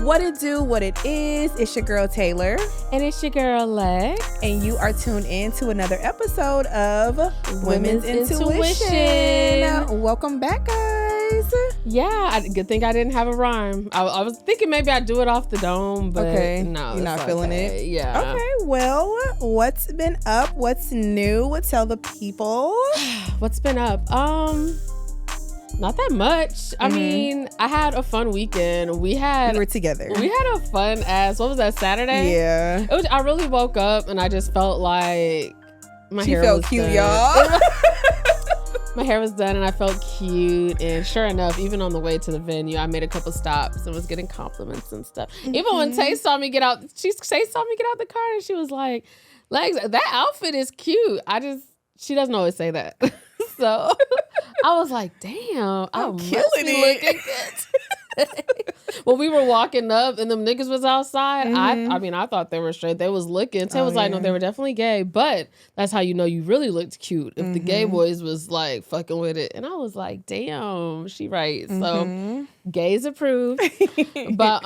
What it do, what it is, it's your girl Taylor. And it's your girl Lex. And you are tuned in to another episode of Women's Intuition. Welcome back, guys. Yeah, good thing I didn't have a rhyme. I was thinking maybe I'd do it off the dome, but no. You're not feeling it? Yeah. Okay, well, what's been up? What's new? Tell the people. What's been up? Not that much. I mean, I had a fun weekend. We were together. We had a fun ass. What was that, Saturday? Yeah. I really woke up and I just felt like my hair felt was cute, done. y'all. My hair was done and I felt cute. And sure enough, even on the way to the venue, I made a couple stops and was getting compliments and stuff. Even when Tay saw me get out, Tay saw me get out the car and she was like, Lex, that outfit is cute. She doesn't always say that. So I was like, damn, I'm killing it. Looking good. When we were walking up and them niggas was outside, I mean, I thought they were straight. They was looking. Tay was like, no, they were definitely gay. But that's how you know you really looked cute. If the gay boys was like fucking with it. And I was like, damn, she right. So gays approved. But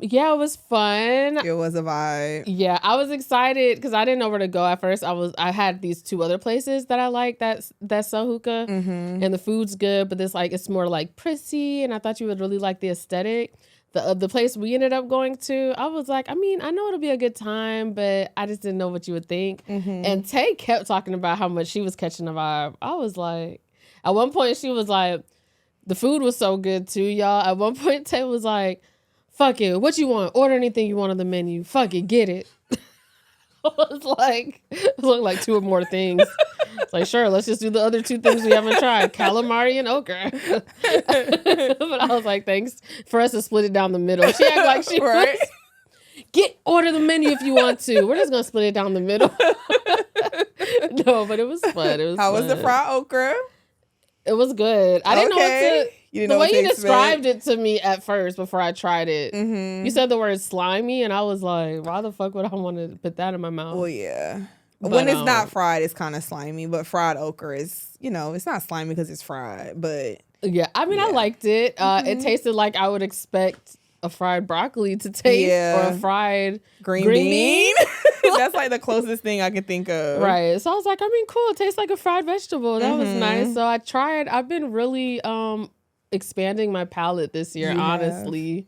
yeah, it was fun. It was a vibe. Yeah, I was excited because I didn't know where to go at first. I had these two other places that I like that sell hookah, and the food's good, but it's more like prissy, and I thought you would really like the aesthetic. The place we ended up going to, I was like, I mean, I know it'll be a good time, but I just didn't know what you would think. And Tay kept talking about how much she was catching the vibe. I was like, at one point she was like, the food was so good too, y'all. At one point Tay was like, fuck it, what you want? Order anything you want on the menu. Fuck it, get it. It looked like two or more things. It's like, sure, let's just do the other two things we haven't tried, calamari and okra. But I was like, thanks for us to split it down the middle. She acted like she right. Order the menu if you want to. We're just gonna split it down the middle. No, but it was fun. How was the fried okra? It was good. I didn't know what to. The way you described it to me at first before I tried it, you said the word slimy, and I was like, why the fuck would I want to put that in my mouth? Well, yeah. But, when it's not fried, it's kind of slimy, but fried okra is, it's not slimy because it's fried, but. Yeah, I mean, I liked it. It tasted like I would expect a fried broccoli to taste or a fried green bean. That's like the closest thing I could think of. Right. So I was like, I mean, cool. It tastes like a fried vegetable. That was nice. So I tried. I've been really expanding my palate this year, honestly.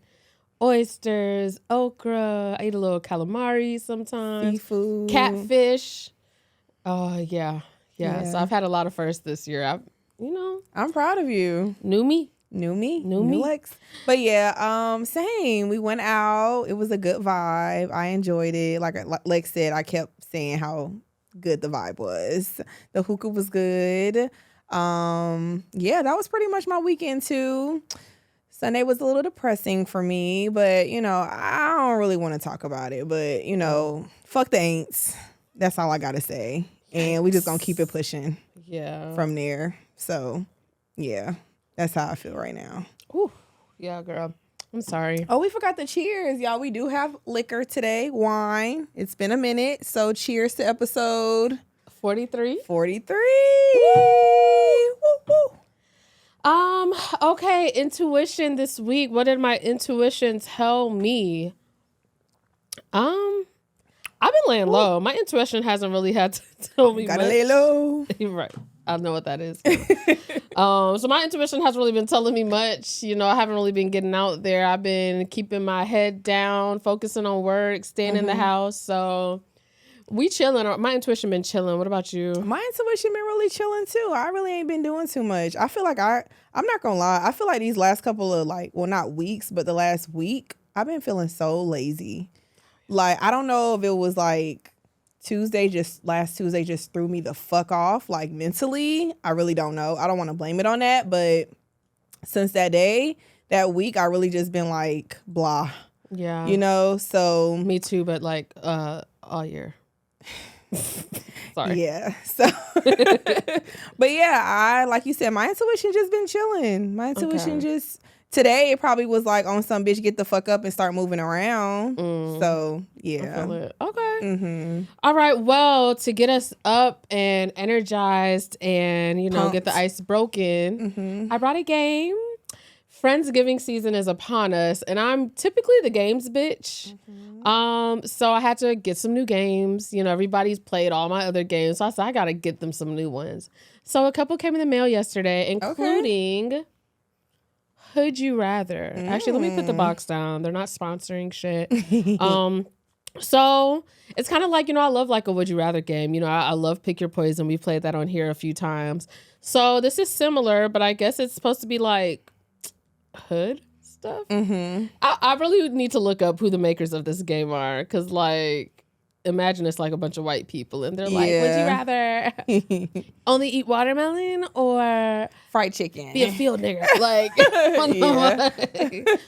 Oysters, okra. I eat a little calamari sometimes. Seafood. Catfish. Oh, yeah. So I've had a lot of firsts this year. I'm proud of you. New me. Lex. But yeah, same. We went out. It was a good vibe. I enjoyed it. Like Lex said, I kept saying how good the vibe was. The hookah was good. That was pretty much my weekend too. Sunday was a little depressing for me, but I don't really want to talk about it. But fuck the ain'ts. That's all I gotta say. And we just gonna keep it pushing. Yeah. From there. So yeah. That's how I feel right now. Ooh, yeah, girl. I'm sorry. Oh, we forgot the cheers, y'all. We do have liquor today, wine. It's been a minute, so cheers to episode 43. 43. Woo, woo. Okay, intuition this week. What did my intuition tell me? I've been laying low. My intuition hasn't really had to tell me Gotta much. lay low. You're right. I know what that is. So my intuition hasn't really been telling me much. I haven't really been getting out there. I've been keeping my head down, focusing on work, staying in the house. So we chilling. My intuition been chilling. What about you? My intuition been really chilling too. I really ain't been doing too much. I feel like I'm not gonna lie. I feel like these last couple of not weeks, but the last week, I've been feeling so lazy. Like, I don't know if it was like last Tuesday just threw me the fuck off, like mentally. I really don't know. I don't want to blame it on that, but since that week, I really just been like, blah. Yeah. So. Me too, but like all year. Sorry. Yeah. So, but yeah, like you said, my intuition just been chilling. My intuition today it probably was like on some bitch get the fuck up and start moving around. So yeah. Okay. All right. Well, to get us up and energized and get the ice broken, I brought a game. Friendsgiving season is upon us, and I'm typically the games bitch. So I had to get some new games. You know, everybody's played all my other games, so I said I gotta get them some new ones. So a couple came in the mail yesterday, including Would You Rather. Actually, let me put the box down. They're not sponsoring shit. So it's kind of like, you know, I love like a Would You Rather game. You know, I love Pick Your Poison. We played that on here a few times. So this is similar, but I guess it's supposed to be like hood stuff. I really need to look up who the makers of this game are, because like, imagine it's like a bunch of white people and they're like, would you rather only eat watermelon or fried chicken? Be a field nigger. Like,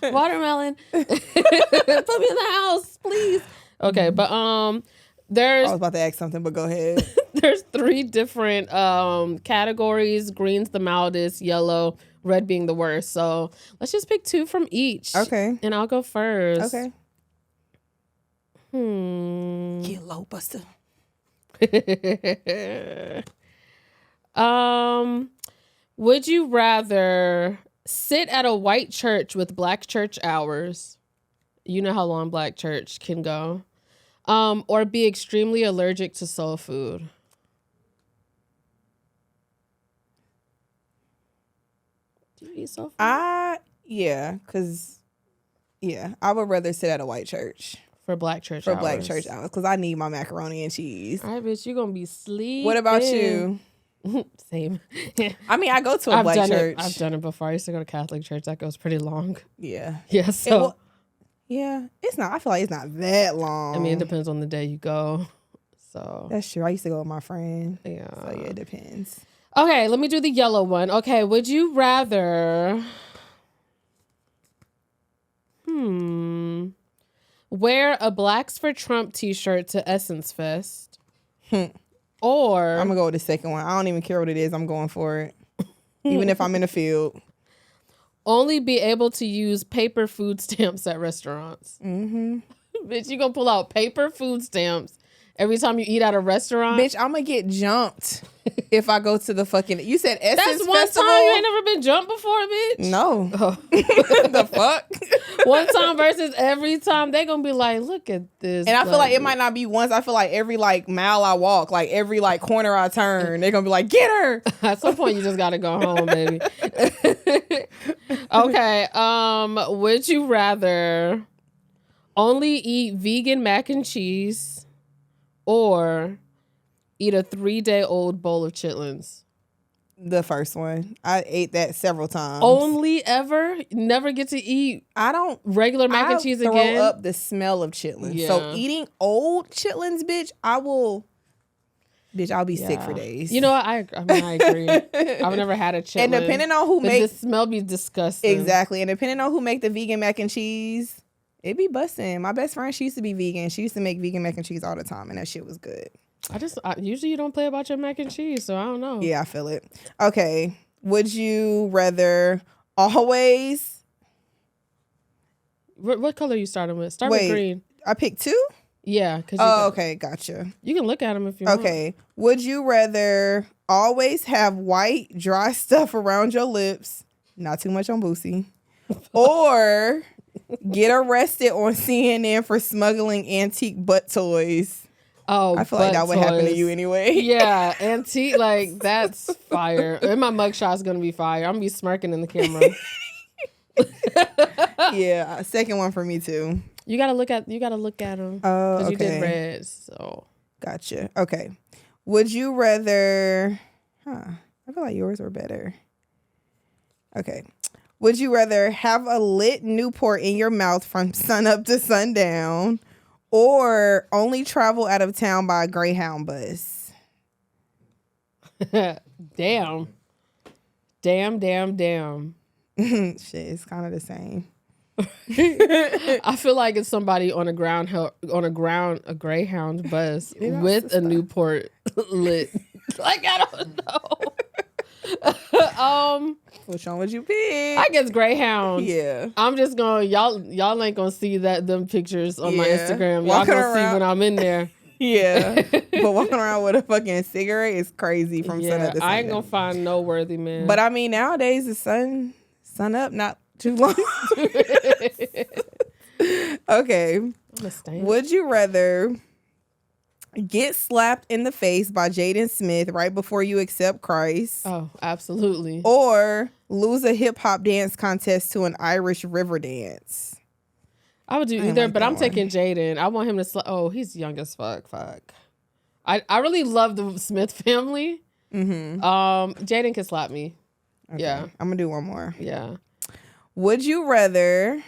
watermelon. Put me in the house, please. Okay, but there's... I was about to ask something, but go ahead. There's 3 different categories. Green's the mildest, yellow, red being the worst. So let's just pick 2 from each. Okay. And I'll go first. Okay. Get low, Buster. Would you rather sit at a white church with black church hours? You know how long black church can go. Or be extremely allergic to soul food? Do you eat soul food? I would rather sit at a white church. For black church hours. Black church hours, because I need my macaroni and cheese. All right, bitch, you're going to be sleeping. What about you? Same. I mean, I go to a black church. I've done it before. I used to go to Catholic church. That goes pretty long. Yeah. Yeah, so. It's not. I feel like it's not that long. I mean, it depends on the day you go. So. That's true. I used to go with my friend. Yeah. So, yeah, it depends. Okay, let me do the yellow one. Okay, would you rather... wear a Blacks for Trump t-shirt to Essence Fest? Or... I'm going to go with the second one. I don't even care what it is. I'm going for it. Even if I'm in the field. Only be able to use paper food stamps at restaurants. Bitch, you gonna pull out paper food stamps every time you eat at a restaurant? Bitch, I'm gonna get jumped if I go to the fucking... You said Essence That's one Festival? time? You ain't never been jumped before, bitch? No. The fuck? One time versus every time. They gonna be like, look at this. And I feel like it might not be once. I feel like every like mile I walk, like every like corner I turn, they're gonna be like, get her. At some point you just gotta go home, baby. Okay. Would you rather only eat vegan mac and cheese or eat a 3-day-old bowl of chitlins? The first one. I ate that several times. Only ever? Never get to eat regular mac and cheese again? I throw up the smell of chitlins. Yeah. So eating old chitlins, bitch, I'll be sick for days. You know what? I agree. I've never had a chitlin. And depending on who makes... The smell be disgusting. Exactly. And depending on who make the vegan mac and cheese, it be busting. My best friend, she used to be vegan. She used to make vegan mac and cheese all the time, and that shit was good. Usually you don't play about your mac and cheese, so I don't know. Yeah, I feel it. Okay. Would you rather always... What color you starting with? Start with green. I picked 2? Yeah. Okay. Gotcha. You can look at them if you want. Okay. Would you rather always have white, dry stuff around your lips, not too much on Boosie, or get arrested on CNN for smuggling antique butt toys? Oh, I feel like that would happen to you anyway. Yeah, antique, like, that's fire. And my mugshot's gonna be fire. I'm gonna be smirking in the camera. Yeah, second one for me too. You gotta look at them. Oh, okay. You did red, so. Gotcha. Okay. Would you rather... I feel like yours were better. Okay. Would you rather have a lit Newport in your mouth from sunup to sundown, or only travel out of town by a Greyhound bus? Damn. Damn. Shit, it's kind of the same. I feel like it's somebody on a Greyhound bus with a Newport lit. Like, I don't know. Which one would you pick? I guess Greyhound. Yeah. I'm just going, y'all ain't gonna see them pictures on my Instagram. Y'all gonna see when I'm in there. Yeah. But walking around with a fucking cigarette is crazy from sun up to sundown. I ain't gonna find no worthy man. But I mean, nowadays the sun up, not Too long. Okay. Would you rather get slapped in the face by Jaden Smith right before you accept Christ? Oh, absolutely. Or lose a hip hop dance contest to an Irish river dance? I would do either, but I'm taking Jaden. I want him to oh, he's young as fuck. I really love the Smith family. Mm-hmm. Jaden can slap me. Okay. Yeah. I'm gonna do one more. Yeah. Would you rather?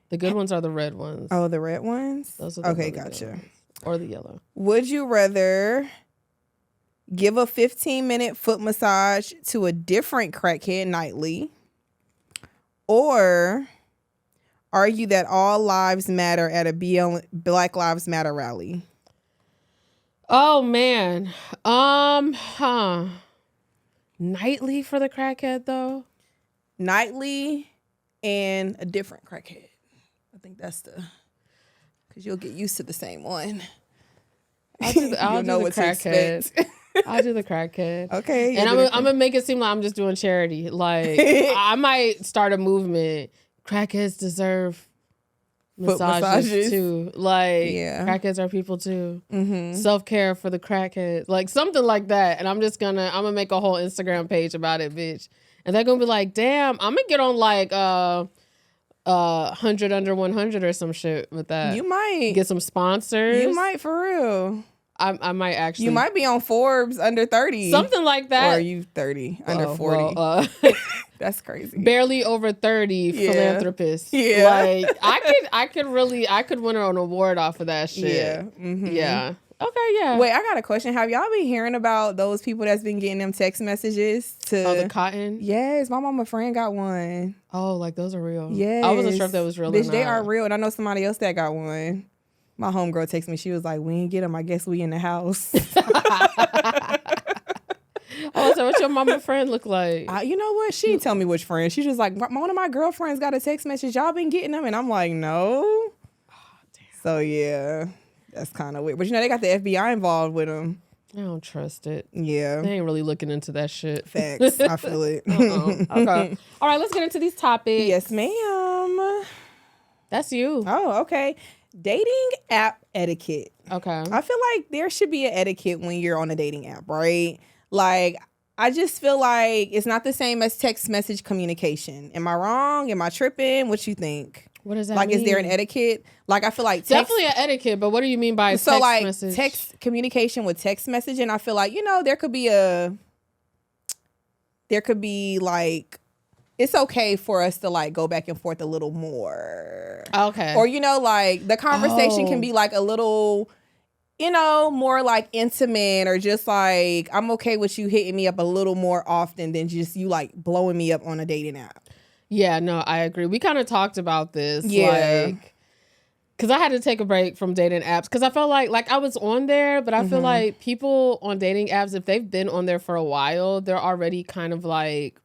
The good ones are the red ones. Oh, the red ones? Those are the okay, gotcha. Or the yellow. Would you rather give a 15-minute foot massage to a different crackhead nightly, or argue that all lives matter at a Black Lives Matter rally? Oh man. Nightly for the crackhead though? Nightly and a different crackhead. I think that's because you'll get used to the same one. I'll do the crackhead. I'll do the crackhead. Okay. And I'm gonna make it seem like I'm just doing charity. Like I might start a movement. Crackheads deserve massages too. Like crackheads are people too. Mm-hmm. Self-care for the crackheads. Like something like that. And I'm gonna make a whole Instagram page about it, bitch. And they're gonna be like, damn, I'm gonna get on like 100 under 100 or some shit with that. You might get some sponsors. You might for real. I might actually. You might be on Forbes under 30. Something like that. Or are you 30 under 40? Well, that's crazy. Barely over 30 philanthropist. Yeah. Like I could win an award off of that shit. Yeah. Mm-hmm. Yeah. Okay, yeah. Wait, I got a question. Have y'all been hearing about those people that's been getting them text messages to the cotton? Yes, my mama friend got one. Oh, like those are real. Yes. I wasn't sure if that was real. Bitch, they are real, and I know somebody else that got one. My homegirl texted me. She was like, "We ain't get them. I guess we in the house." Oh, so what your mama friend look like? You know what? She didn't tell me which friend. She just like, one of my girlfriends got a text message. Y'all been getting them, and I'm like, no. Oh, damn. So yeah. That's kind of weird. But they got the FBI involved with them. I don't trust it. Yeah. They ain't really looking into that shit. Facts. I feel it. Okay. All right, let's get into these topics. Yes, ma'am. That's you. Oh, okay. Dating app etiquette. Okay. I feel like there should be an etiquette when you're on a dating app, right? Like, I just feel like it's not the same as text message communication. Am I wrong? Am I tripping? What you think? What does that mean? Is there an etiquette? Like, I feel like definitely an etiquette, but what do you mean by text message? Text communication with text messaging, I feel like, there could be like, it's okay for us to like go back and forth a little more. Okay. Or, like the conversation can be like a little, more like intimate, or just like, I'm okay with you hitting me up a little more often than just you like blowing me up on a dating app. Yeah, no, I agree. We kind of talked about this. Yeah. Because I had to take a break from dating apps because I felt like I was on there, but I feel like people on dating apps, if they've been on there for a while, they're already kind of like,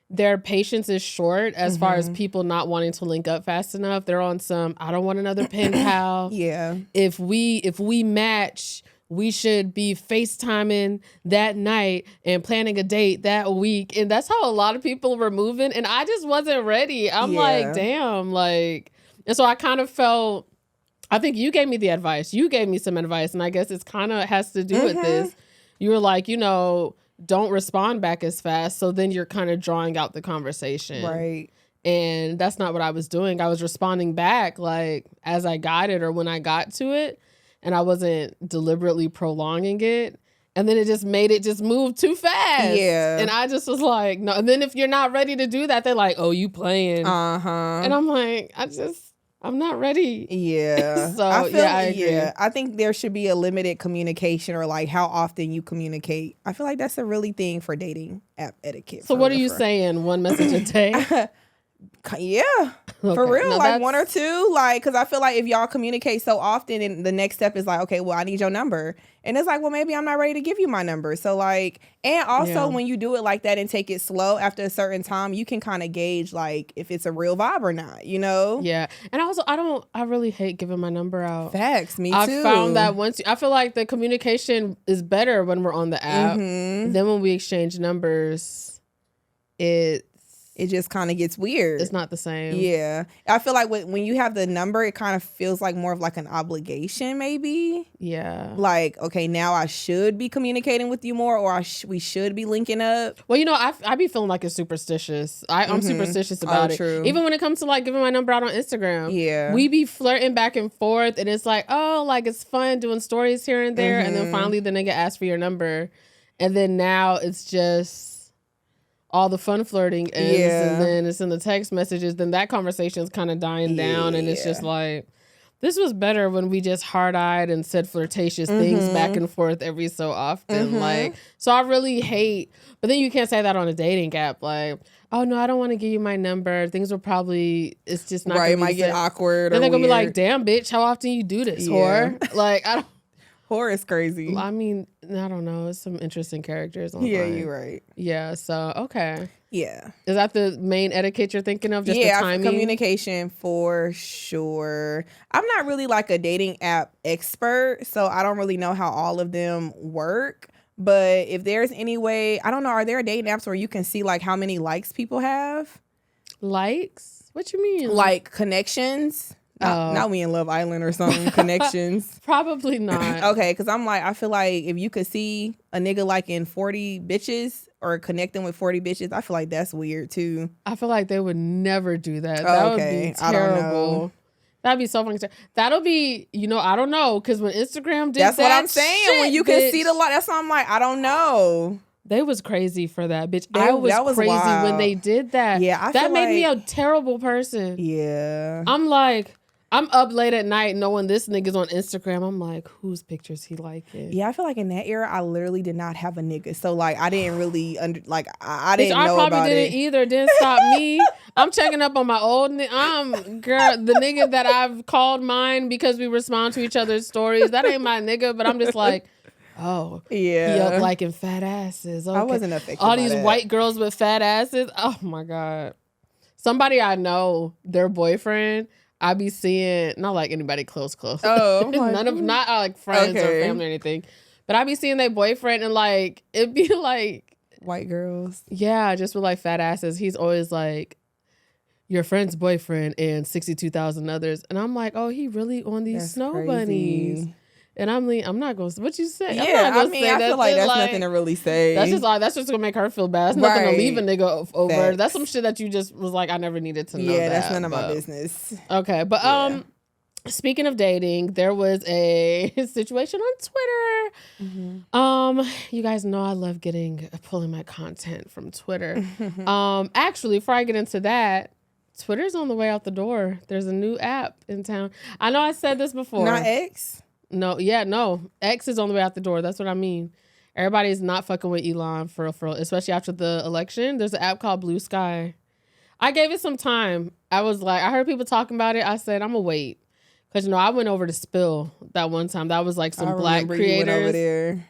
their patience is short as far as people not wanting to link up fast enough. They're on some, I don't want another pen pal. Yeah. If we match, we should be FaceTiming that night and planning a date that week. And that's how a lot of people were moving. And I just wasn't ready. I'm like, damn, like, and so I kind of felt, I think you gave me the advice. You gave me some advice. And I guess it's kind of has to do with this. You were like, don't respond back as fast. So then you're kind of drawing out the conversation. Right. And that's not what I was doing. I was responding back like as I got it or when I got to it. And I wasn't deliberately prolonging it. And then it just made it just move too fast. Yeah. And I just was like, no. And then if you're not ready to do that, they're like, oh, you playing. Uh-huh. And I'm like, I'm not ready. Yeah. So, I agree. Yeah. I think there should be a limited communication, or like how often you communicate. I feel like that's a really thing for dating app etiquette. So what are you saying? One message a day? Yeah, okay. For real, like one or two, like, because I feel like if y'all communicate so often, and the next step is like, okay, well, I need your number, and it's like, well, maybe I'm not ready to give you my number. So like, and also when you do it like that and take it slow, after a certain time, you can kind of gauge like if it's a real vibe or not, Yeah, and also I really hate giving my number out. Facts, me too. I found that I feel like the communication is better when we're on the app. Then when we exchange numbers, it's it just kind of gets weird. It's not the same. Yeah. I feel like when you have the number, it kind of feels like more of like an obligation, maybe. Yeah. Like, okay, now I should be communicating with you more, or we should be linking up. Well, you know, I be feeling like it's superstitious. I'm superstitious about it. True. Even when it comes to like giving my number out on Instagram. Yeah. We be flirting back and forth, and it's like, oh, like it's fun doing stories here and there. And then finally the nigga asks for your number. And then now it's just all the fun flirting ends, and then it's in the text messages. Then that conversation is kind of dying down, and it's just like, this was better when we just hard-eyed and said flirtatious things back and forth every so often. Like, so I really hate, but then you can't say that on a dating app. Like, oh no, I don't want to give you my number. Things will probably, it's just not right. It gonna might get awkward. Then or they're gonna weird. be like, damn, bitch, how often you do this, whore? Like, I don't. Horror is crazy. I mean, I don't know. It's some interesting characters online. Yeah, you're right. Yeah, so, okay. Yeah. Is that the main etiquette you're thinking of? Just the timing? Communication for sure. I'm not really like a dating app expert, so I don't really know how all of them work. But if there's any way, I don't know, are there dating apps where you can see like how many likes people have? Likes? What you mean? Like connections? Not we in Love Island or something. Connections. Probably not. Okay, because I'm like, I feel like if you could see a nigga liking 40 bitches or connecting with 40 bitches, I feel like that's weird too. I feel like they would never do that. That would be terrible. I don't know. That'd be so funny. That'll be, you know, I don't know. Because when Instagram did that's that, what I'm saying. shit, when you can see the lot, that's why I'm like, I don't know. They was crazy for that, bitch. I was crazy wild. when they did that. Yeah, that made me a terrible person. Yeah. I'm like, I'm up late at night knowing this nigga's on Instagram. I'm like, whose pictures he liking? Yeah, I feel like in that era, I literally did not have a nigga. So, like, I didn't really, I didn't know about it. I probably didn't either. Didn't stop me. I'm checking up on my old girl, the nigga that I've called mine because we respond to each other's stories. That ain't my nigga, but I'm just like, oh, yeah, he up liking fat asses. Okay. I wasn't affected all by these that. White girls with fat asses. Oh, my God. Somebody I know, their boyfriend, I be seeing, not like anybody close. Oh, not like friends or family or anything. But I be seeing their boyfriend and like, it'd be like. White girls. Yeah, just with like fat asses. He's always like, your friend's boyfriend and 62,000 others. And I'm like, oh, he really on these snow bunnies. And I'm like, I'm not going to, what you say? Yeah, I mean, I feel like that's nothing to really say. That's just going to make her feel bad. That's nothing to leave a nigga over. Facts. That's some shit that you just was like, I never needed to know that. Yeah, that's none of my business. Okay, but speaking of dating, there was a situation on Twitter. Mm-hmm. You guys know I love pulling my content from Twitter. Actually, before I get into that, Twitter's on the way out the door. There's a new app in town. I know I said this before. Not X? No. X is on the way out the door. That's what I mean. Everybody's not fucking with Elon for real, especially after the election. There's an app called Blue Sky. I gave it some time. I was like, I heard people talking about it. I said, I'm gonna wait. Because, I went over to Spill that one time. That was like some Black creators. You went over there.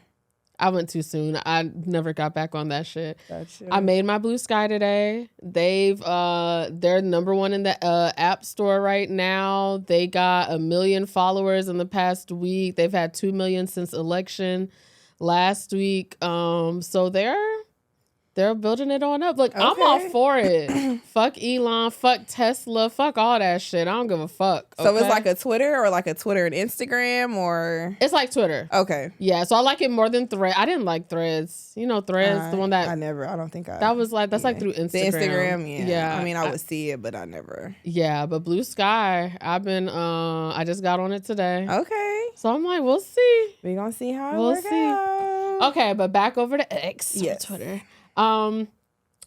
I went too soon. I never got back on that shit. Gotcha. I made my Blue Sky today. They're number one in the app store right now. They got 1 million followers in the past week. They've had 2 million since election last week. So they're building it on up. Look, I'm all for it. Fuck Elon, fuck Tesla, fuck all that shit. I don't give a fuck. Okay? So it's like a Twitter or like a Twitter and Instagram or? It's like Twitter. Okay. Yeah, so I like it more than Threads. I didn't like Threads. You know Threads, the one that that's like through Instagram. The Instagram, yeah. I mean, I would see it, but I never. Yeah, but Blue Sky, I just got on it today. Okay. So I'm like, we'll see. We're gonna see how it works out. Okay, but back over to X on Twitter.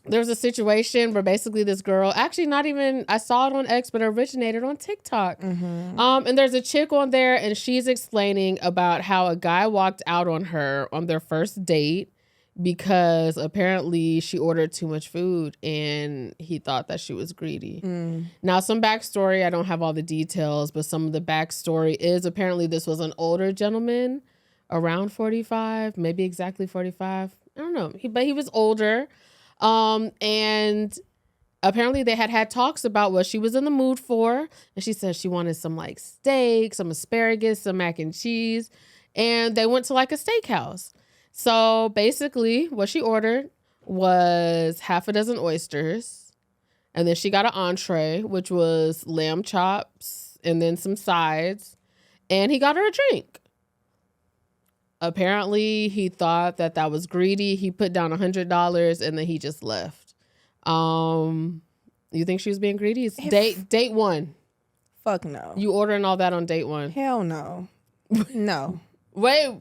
There's a situation where basically this girl, actually not even, I saw it on X, but it originated on TikTok. Mm-hmm. And there's a chick on there and she's explaining about how a guy walked out on her on their first date because apparently she ordered too much food and he thought that she was greedy. Now, some backstory, I don't have all the details, but some of the backstory is apparently this was an older gentleman, around 45, maybe exactly 45. I don't know. But he was older. And apparently they had talks about what she was in the mood for. And she said she wanted some like steak, some asparagus, some mac and cheese. And they went to like a steakhouse. So basically what she ordered was half a dozen oysters, And then she got an entree, which was lamb chops and then some sides. And he got her a drink. Apparently, he thought that was greedy. He put down $100 and then he just left. You think she was being greedy? It's date one. Fuck no. You ordering all that on date one? Hell no. No. Wait,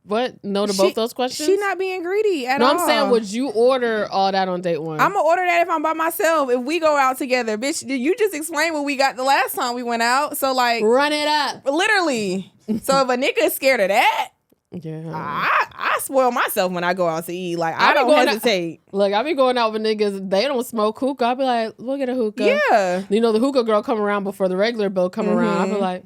what? No to both those questions? She not being greedy at all. No, I'm saying, would you order all that on date one? I'm going to order that if I'm by myself. If we go out together, bitch, you just explained what we got the last time we went out. So, like. Run it up. Literally. So, if a nigga is scared of that, yeah, I spoil myself when I go out to eat. Like, I don't hesitate. Look, I be going out with niggas. They don't smoke hookah. I be like, we'll get a hookah. Yeah. You know, the hookah girl come around before the regular bill come around. I be like.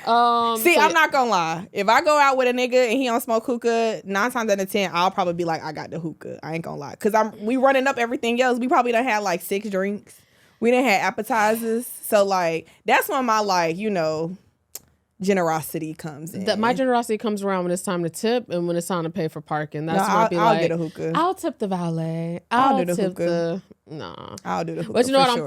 I'm not gonna lie. If I go out with a nigga and he don't smoke hookah, 9 times out of 10, I'll probably be like, I got the hookah. I ain't gonna lie, cause we running up everything else. We probably done had like 6 drinks. We done had appetizers. So like that's when my generosity comes in. My generosity comes around when it's time to tip and when it's time to pay for parking. That's when I'll get a hookah. I'll tip the valet. I'll do the tip hookah. I'll do the hookah. But you know what sure.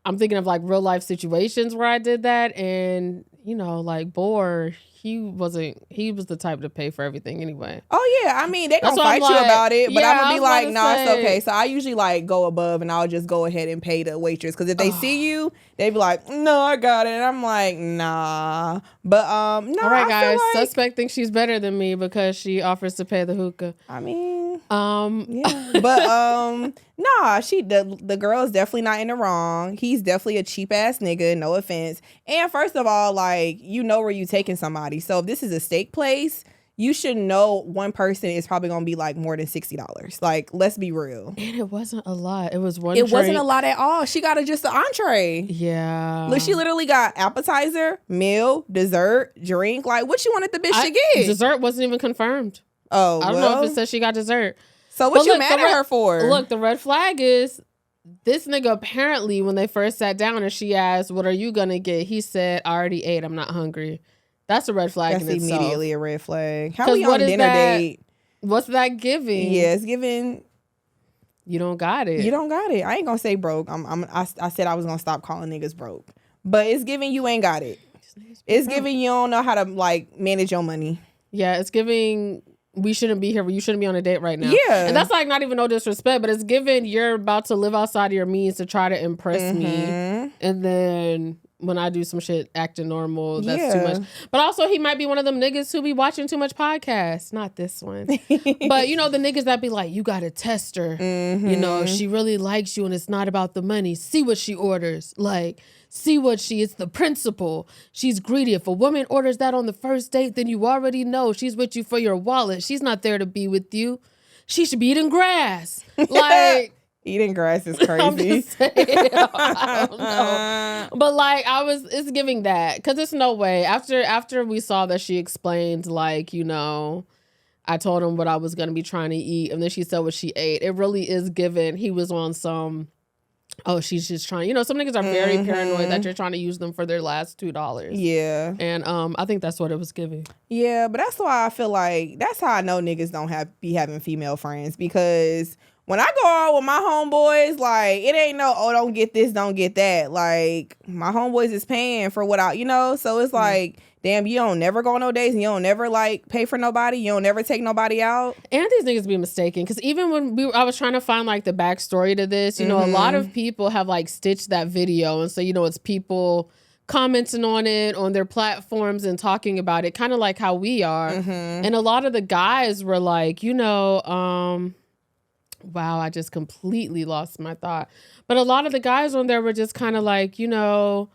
I'm thinking of like real life situations where I did that, and you know, like Boar, he was the type to pay for everything anyway. Oh yeah, I mean they gonna fight you about it, but I'm gonna be like, nah, it's okay. So I usually like go above, and I'll just go ahead and pay the waitress, because if they see you, they be like, no, I got it, and I'm like, nah. But no. All right, guys, suspect thinks she's better than me because she offers to pay the hookah. I mean, yeah, but nah, the girl is definitely not in the wrong. He's definitely a cheap ass nigga, no offense. And first of all, like, you know where you taking somebody. So if this is a steak place, you should know one person is probably gonna be like more than $60. Like, let's be real. And it wasn't a lot. It was one. It wasn't a lot at all. She got just an entree. Yeah. Look, she literally got appetizer, meal, dessert, drink. Like, what you wanted the bitch to get? Dessert wasn't even confirmed. Oh, I don't know if it says she got dessert. So what you mad at her for? Look, the red flag is this nigga apparently when they first sat down and she asked, "What are you gonna get?" He said, "I already ate. I'm not hungry." That's a red flag. That's in itself. Immediately a red flag. How we on dinner date? What's that giving? Yeah, it's giving. You don't got it. You don't got it. I ain't gonna say broke. I said I was gonna stop calling niggas broke, but it's giving you ain't got it. It's giving you don't know how to like manage your money. Yeah, it's giving. We shouldn't be here. You shouldn't be on a date right now. Yeah. And that's like not even no disrespect, but it's given you're about to live outside of your means to try to impress me. And then when I do some shit acting normal, that's too much. But also he might be one of them niggas who be watching too much podcasts. Not this one. But you know, the niggas that be like, you got to test her. You know, she really likes you and it's not about the money. See what she orders. Like, see what it's the principle. She's greedy. If a woman orders that on the first date, then you already know she's with you for your wallet. She's not there to be with you. She should be eating grass. Like, eating grass is crazy. I'm just saying, I don't know. But like, it's giving that. Because there's no way. After we saw that she explained, like, you know, I told him what I was going to be trying to eat. And then she said what she ate. It really is given. He was on some... Oh, she's just trying. You know, some niggas are very paranoid that you're trying to use them for their last $2. Yeah. And I think that's what it was giving. Yeah, but that's why I feel like that's how I know niggas don't be having female friends, because when I go out with my homeboys, like, it ain't no, oh, don't get this, don't get that. Like, my homeboys is paying for what I, you know, so it's like, damn, you don't never go on no dates and you don't never like pay for nobody. You don't never take nobody out. And these niggas be mistaken. Because even when I was trying to find like the backstory to this, you know, a lot of people have like stitched that video. And so, you know, it's people commenting on it on their platforms and talking about it, kind of like how we are. And a lot of the guys were like, you know, wow, I just completely lost my thought. But a lot of the guys on there were just kind of like, you know,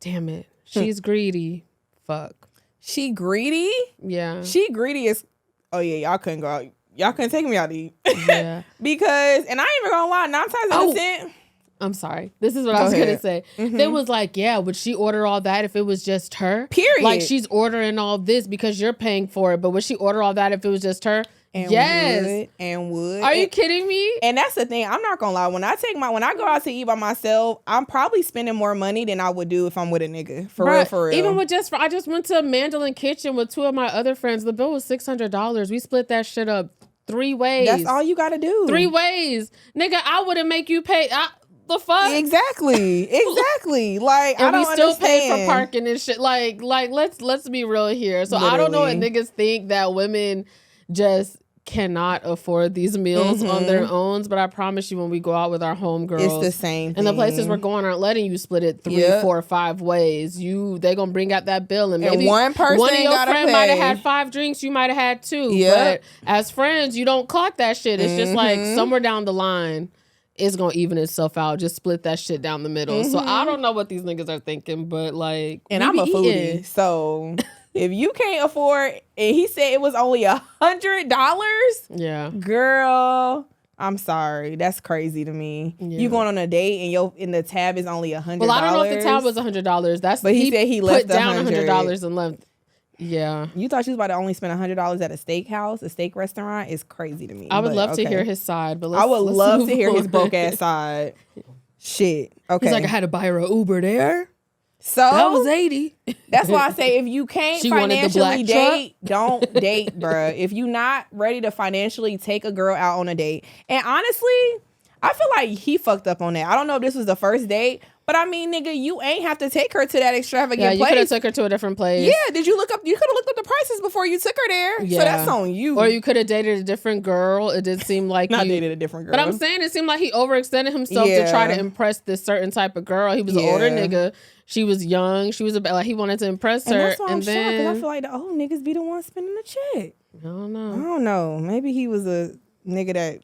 damn it, she's greedy. Fuck. She greedy? Yeah. She greedy as, oh yeah, y'all couldn't go out. Y'all couldn't take me out to eat. Yeah. Because, and I ain't even gonna lie, 9 times out of 10. I'm sorry. This is what I was going to say. They was like, yeah, would she order all that if it was just her? Period. Like, she's ordering all this because you're paying for it, but would she order all that if it was just her? And yes. would. Are you kidding me? And that's the thing. I'm not gonna lie. When I go out to eat by myself, I'm probably spending more money than I would do if I'm with a nigga. For real. Even with I just went to Mandolin Kitchen with 2 of my other friends. The bill was $600. We split that shit up 3 ways. That's all you gotta do. 3 ways. Nigga, I wouldn't make you pay. The fuck? Exactly. Like, and I don't we still understand. pay for parking and shit. Like let's be real here. So I don't know what niggas think that women just cannot afford these meals on their own, but I promise you, when we go out with our homegirls, it's the same thing. And the places we're going aren't letting you split it 3, 4, 5 ways. They gonna bring out that bill, and maybe one person one of your gotta friend pay. might have had 5 drinks, you might have had 2. Yep. But as friends, you don't clock that shit. It's just like somewhere down the line, it's gonna even itself out. Just split that shit down the middle. So I don't know what these niggas are thinking, but like, and I'm a foodie, so if you can't afford, and he said it was only $100, yeah, girl, I'm sorry, that's crazy to me. Yeah. You going on a date and the tab is only $100. Well, I don't know if the tab was $100. But he said he left put down $100 $100 and left. Yeah. You thought you was about to only spend $100 at a steakhouse, a steak restaurant? Is crazy to me. I would love to hear his side, but I would love to hear his on. broke ass side. Shit. Okay. He's like, I had to buy her an Uber there. So That was $80. that's why I say, if you can't She wanted the financially black date, don't date, bruh. If you not ready to financially take a girl out on a date. And honestly, I feel like he fucked up on that. I don't know if this was the first date, but I mean, nigga, you ain't have to take her to that extravagant Yeah, you place. could have took her to a different place. Yeah, you could have looked up the prices before you took her there. Yeah. So that's on you. Or you could have dated a different girl. It did seem like not you dated a different girl. But I'm saying it seemed like he overextended himself to try to impress this certain type of girl. He was an older nigga. She was young. She was like he wanted to impress her. And that's why I'm then shocked, because I feel like the old niggas be the ones spending the check. I don't know. I don't know. Maybe he was a nigga that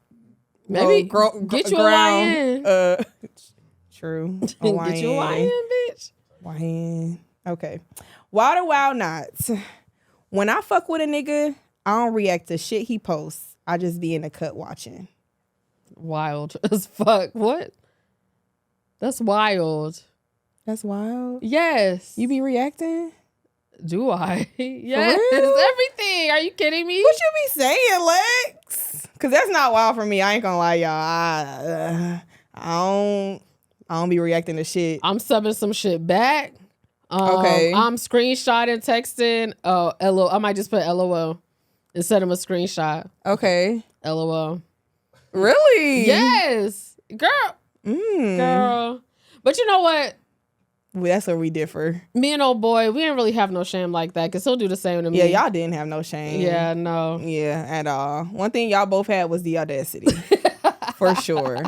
Maybe get you a YN. True. Get you a YN, bitch. YN. Okay. Wild or wild not. When I fuck with a nigga, I don't react to shit he posts. I just be in the cut watching. Wild as fuck. What? That's wild. That's wild. Yes. You be reacting? Do I? Yes. real? Everything. Are you kidding me? What you be saying, Lex? Because that's not wild for me. I ain't gonna lie, y'all. I don't be reacting to shit. I'm subbing some shit back. Okay. I'm screenshotting, texting. Oh, LOL. I might just put LOL instead of a screenshot. Okay. LOL. Really? Yes. Girl. Girl. But you know what? Well, that's where we differ. Me and old boy, we didn't really have no shame like that because he'll do the same to me. Yeah, y'all didn't have no shame. Yeah, no. Yeah, at all. One thing y'all both had was the audacity. For sure.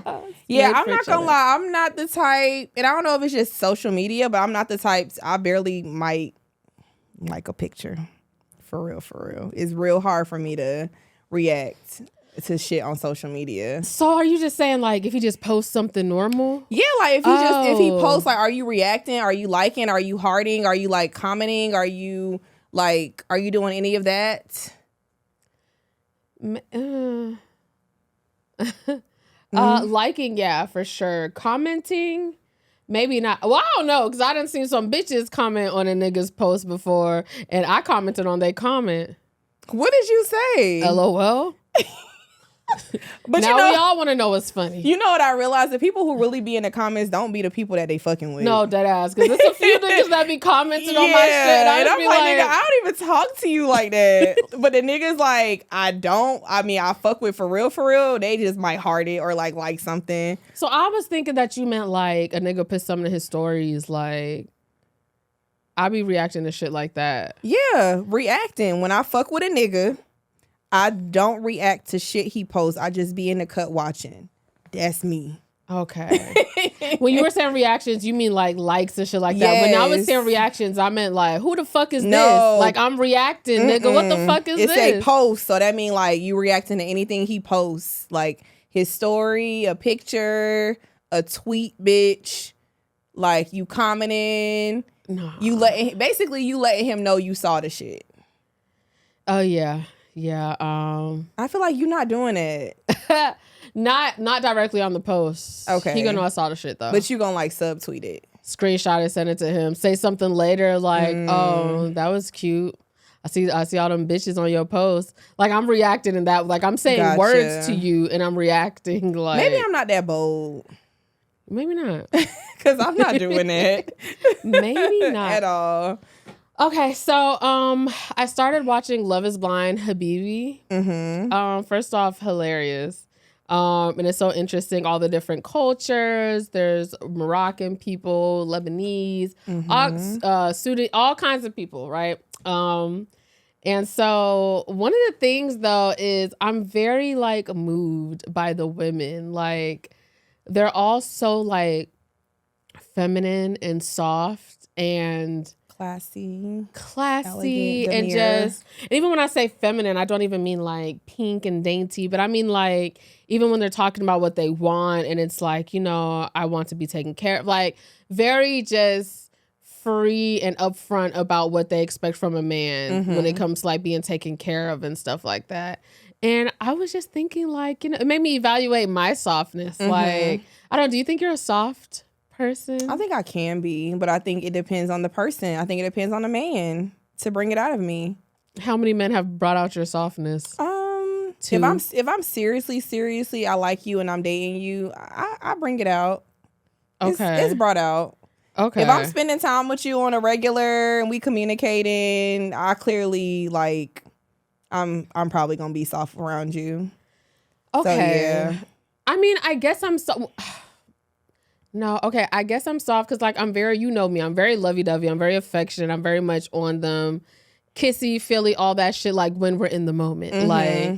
Yeah, I'm not gonna lie. I'm not the type, and I don't know if it's just social media, but I'm not the type. I barely might like a picture. For real. It's real hard for me to react to shit on social media. So are you just saying like if he just posts something normal? Yeah, like if he posts, like, are you reacting? Are you liking? Are you hearting? Are you like commenting? Are you doing any of that? Liking, yeah, for sure. Commenting, maybe not. Well, I don't know, because I done seen some bitches comment on a nigga's post before, and I commented on their comment. What did you say? LOL. But now we all want to know what's funny. You know what I realized? The people who really be in the comments don't be the people that they fucking with. No, dead ass. Because there's a few niggas that be commenting on my shit. And I'm like, nigga, I don't even talk to you like that. But the niggas like, I fuck with for real. They just might heart it or like something. So I was thinking that you meant like a nigga put something in his stories. Like, I be reacting to shit like that. Yeah, reacting. When I fuck with a nigga, I don't react to shit he posts. I just be in the cut watching. That's me. Okay. When you were saying reactions, you mean like likes and shit like that. When I was saying reactions, I meant like, who the fuck is this? Like, I'm reacting, nigga. What the fuck is this? It's a post, so that mean like you reacting to anything he posts. Like his story, a picture, a tweet, bitch. Like you commenting. No. You letting him know you saw the shit. Oh yeah. Yeah. I feel like you're not doing it. Not directly on the post. Okay. He gonna know I saw the shit though. But you gonna like subtweet it. Screenshot it, send it to him. Say something later like, oh, that was cute. I see all them bitches on your post. Like I'm reacting in that, like I'm saying words to you and I'm reacting like. Maybe I'm not that bold. Maybe not. Because I'm not doing that. Maybe not. At all. Okay, so I started watching Love Is Blind Habibi. First off, hilarious. And it's so interesting, all the different cultures. There's Moroccan people, Lebanese, Sudan, all kinds of people, right? And so one of the things though is I'm very like moved by the women. Like they're all so like feminine and soft and classy, elegant, and demure. just, and even when I say feminine, I don't even mean like pink and dainty, but I mean like even when they're talking about what they want and it's like, you know, I want to be taken care of, like very just free and upfront about what they expect from a man when it comes to like being taken care of and stuff like that. And I was just thinking like, you know, it made me evaluate my softness. Like, I don't know, do you think you're a soft person? I think I can be, but I think it depends on the person. I think it depends on the man to bring it out of me. How many men have brought out your softness? Two. If I'm seriously I like you and I'm dating you, I bring it out. Okay. It's brought out. Okay. If I'm spending time with you on a regular and we communicating, I clearly like I'm probably gonna be soft around you. Okay. So, yeah. I mean, I guess I'm so. No, okay. I guess I'm soft because, like, I'm very, you know me, I'm very lovey-dovey. I'm very affectionate. I'm very much on them, kissy, feely, all that shit, like, when we're in the moment. Like,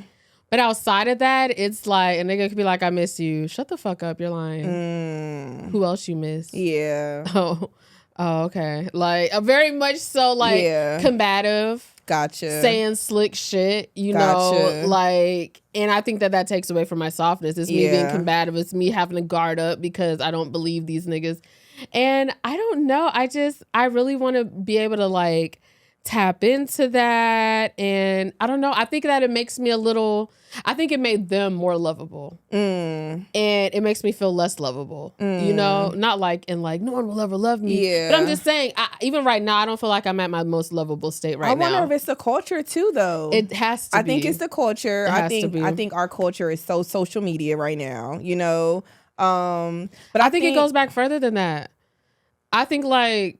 but outside of that, it's like, a nigga could be like, I miss you. Shut the fuck up. You're lying. Who else you miss? Yeah. Oh, okay. Like, very much so, like, combative. Gotcha. Saying slick shit, you know, like, and I think that takes away from my softness. It's me being combative. It's me having to guard up because I don't believe these niggas. And I don't know. I really want to be able to like tap into that. And I don't know. I think that it makes me I think it made them more lovable. And it makes me feel less lovable. You know, not like, and like, no one will ever love me. Yeah. But I'm just saying, even right now, I don't feel like I'm at my most lovable state right now. I wonder if it's the culture too, though. It has to be. I think it's the culture. I think our culture is so social media right now, you know. But I think it goes back further than that. I think like